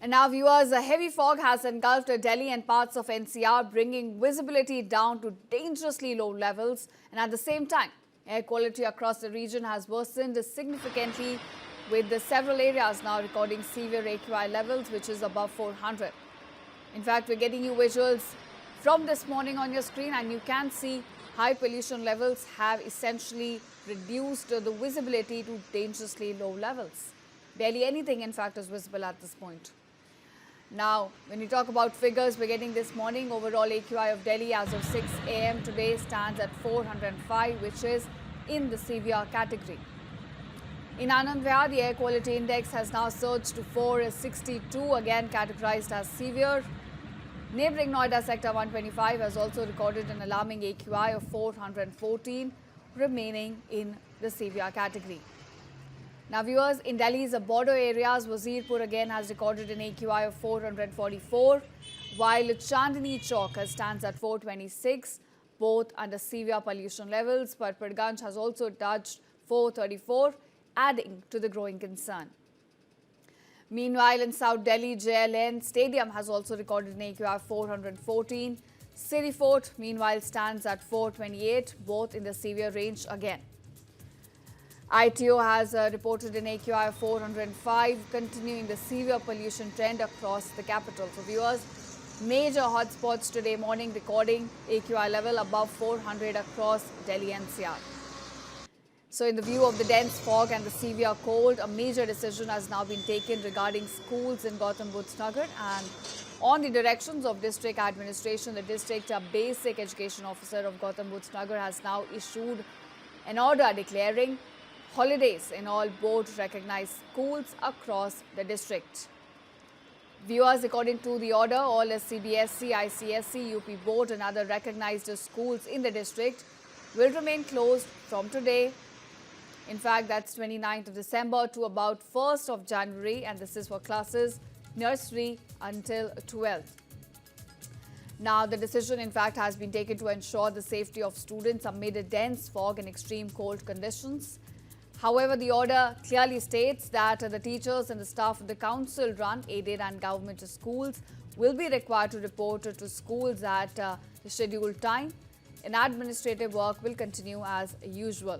And now viewers, a heavy fog has engulfed Delhi and parts of NCR, bringing visibility down to dangerously low levels. And at the same time, air quality across the region has worsened significantly, with the several areas now recording severe AQI levels, which is above 400. In fact, we're getting you visuals from this morning on your screen, and you can see high pollution levels have essentially reduced the visibility to dangerously low levels. Barely anything, in fact, is visible at this point. Now, when we talk about figures we're getting this morning, overall AQI of Delhi as of 6 a.m. today stands at 405, which is in the severe category. In Anand Vihar, the air quality index has now surged to 462, again categorized as severe. Neighbouring Noida Sector 125 has also recorded an alarming AQI of 414, remaining in the severe category. Now viewers, in Delhi's border areas, Wazirpur again has recorded an AQI of 444, while Chandni Chowk stands at 426, both under severe pollution levels. But Padganj has also touched 434, adding to the growing concern. Meanwhile, in South Delhi, JLN Stadium has also recorded an AQI of 414. City Fort, meanwhile, stands at 428, both in the severe range again. ITO has reported an AQI of 405, continuing the severe pollution trend across the capital. For viewers, major hotspots today morning recording AQI level above 400 across Delhi NCR. So in the view of the dense fog and the severe cold, a major decision has now been taken regarding schools in Gautam Budh Nagar, and on the directions of district administration, the district basic education officer of Gautam Budh Nagar has now issued an order declaring holidays in all board-recognized schools across the district. Viewers, according to the order, all CBSE, ICSE, UP board and other recognized schools in the district will remain closed from today. In fact, that's 29th of December to about 1st of January, and this is for classes nursery until 12th. Now, the decision, in fact, has been taken to ensure the safety of students amid a dense fog and extreme cold conditions. However, the order clearly states that the teachers and the staff of the council-run, aided and government schools will be required to report to schools at the scheduled time, and administrative work will continue as usual.